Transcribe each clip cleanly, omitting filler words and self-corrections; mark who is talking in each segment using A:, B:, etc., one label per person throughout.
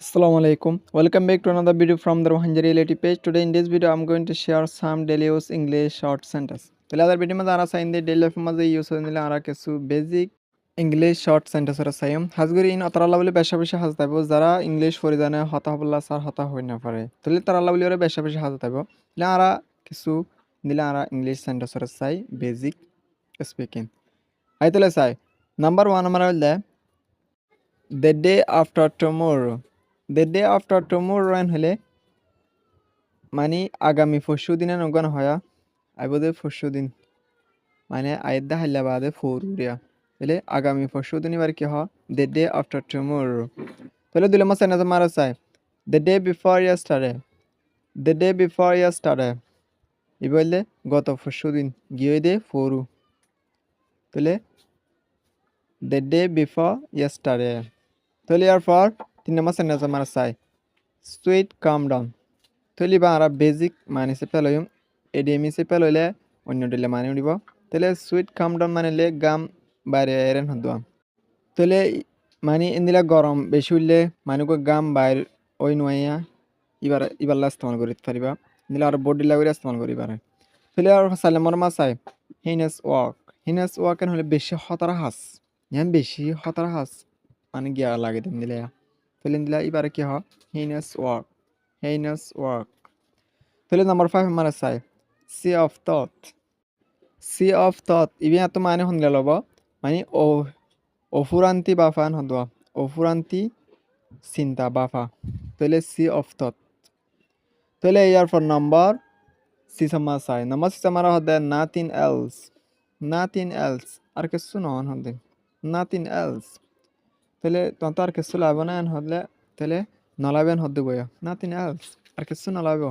A: Assalamu alaikum. Welcome back to another video from the Rohanjari Reality page. Today in this video I'm going to share some daily use English short sentence. তাহলে other video মধ্যে আরা sign দিয়ে daily লাইফের মাঝে use হয়ে নিলে আরা কিছু basic English short সেন্টেন্সের Saim হাজগুরি in অতরাল্লা বলে বেশা বেশি হাজ থাকবো যারা ইংলিশ পরিধানে হতা হবল্লা স্যার হতা হই না পারে তাহলে তারাল্লা বলে ওরা বেশা বেশি হাজ থাকবো তাহলে আরা কিছু নিলে আরা ইংলিশ সেন্টেন্সের চাই বেসিক স্পিকিং আই তাহলে চাই নাম্বার 1 আমরা হলে the day after tomorrow the day after tomorrow হলে মানে আগামী পরশু দিনে নগান হয়া আইবদে পরশু দিন মানে আয়দা হাইলা বাদে ফোরিয়া তাহলে আগামী পরশু দিন এবার কি হয় দ্য ডে আফটার টুমরো তাহলে দিলে মাসে না মারা চাই the day before yesterday the day before yesterday ই বললে গত পরশু দিন গিয়ে দে ফোরু তাহলে দ্য ডে বিফোর ইয়েস্টারডে তাহলে এরপর 3 নম্বর সেন্টেন্স মারা চাই সুইট কাম ডাউন তাহলে বা আমরা বেসিক মানে সে পেলাম এডিএমই সে পেললে অন্য দিলে মানে উঠিব তাহলে সুইট কাম ডাউন মানে গাম বাইরে এরেন হদ্দাম তাহলে মানে এদিলা গরম বেশি উঠলে মানুষ গাম বাইর ওই নোয়াইয়া ইবারলা ইস্তেমাল করি পারিবা দিলে আর বোর্ড দিলা করে ইস্তেমাল করি পারে তাহলে আর সালে মর মা চাই হিনেস ওয়াক হলে বেশি হতারা হাস ইয়ান বেশি হতারা হাস মানে গিয়া লাগে দিন দিলে তাহলে দিলা এবারে কি হয় heinous work তাহলে নাম্বার 5 আমরা চাই sea of thought ইবি এত মানে হন গেল মানে অফুরান্তি বাফান হদোয়া অফুরান্তি চিন্তা বাফা তাহলে sea of thought তাহলে ইয়ার পর নাম্বার 6 আমরা চাই নাম্বার 6 আমরা হদে nothing else আর কিছু নন হদে nothing else তাহলে তখন তো আর কিছু লাগবে না হলে তাহলে নলাবেন হদ্দে বইয়া nothing else আর কিছু নলাব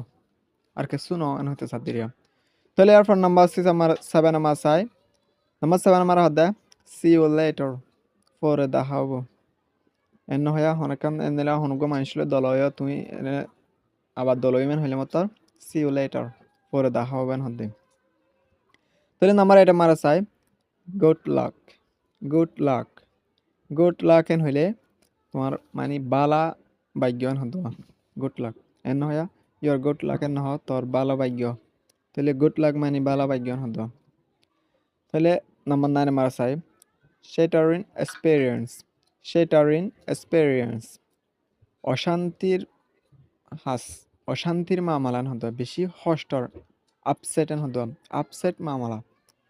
A: আর কিছু নন হতে সাদিরিয়া তাহলে এরপর নাম্বার 7 আমার চাই নাম্বার 7 আমার হদ্দে see you later পরে দেখা হবো এন হইয়া হনকান এনেলা হনগো মানুষলে দলয় তুমি আবার দলয়মেন হইলে মত see you later পরে দেখা হবেন হদ্দে তাহলে নাম্বার 8 আমার চাই গুড লাক এন হইলে তোমার মানে বালা ভাগ্যন হতো গুড লাক এন হয়া ইয়োর গুড লাক এন হয় তোর বালা ভাগ্য তাহলে গুড লাক মানে বালা ভাগ্যন হতো তাহলে নাম্বার 9 মারা চাই শেটারিং এক্সপেরিয়েন্স অশান্তির মামালান হতো বেশি হস্টর আপসেট হতো আপসেট মামলা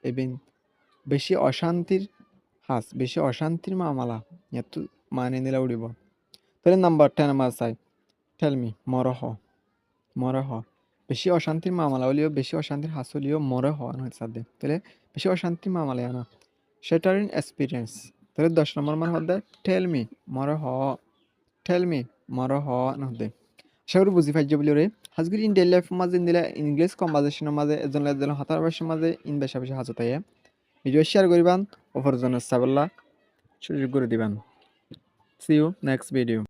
A: এবিন বেশি অশান্তির মামলা এত মানে নিলে উড়িব তাহলে নাম্বার 10 আমার চাই টেলমি মরহ বেশি অশান্তির মামলা হলেও বেশি অশান্তির হাস হলেও মরে হওয়া নয় সাথে তাহলে বেশি অশান্তির মামলা না শেটারিং এক্সপিরিয়েন্স তাহলে 10 নম্বর মান হতে টেলমি মরহ নহদে সেগুলো বুঝি পাইজ বলি রে হাজগুলি ইন ডেইলি লাইফ মাঝে দিলে ইংলিশ কনভারসেশনের মাঝে এজন হাতার ভাষার মাঝে ইন বেশা বেশি হাজত আইয়ে ভিডিও শেয়ার করিবান অপরজনের সাবল্লা সুযোগ করে দিবেন See you next video.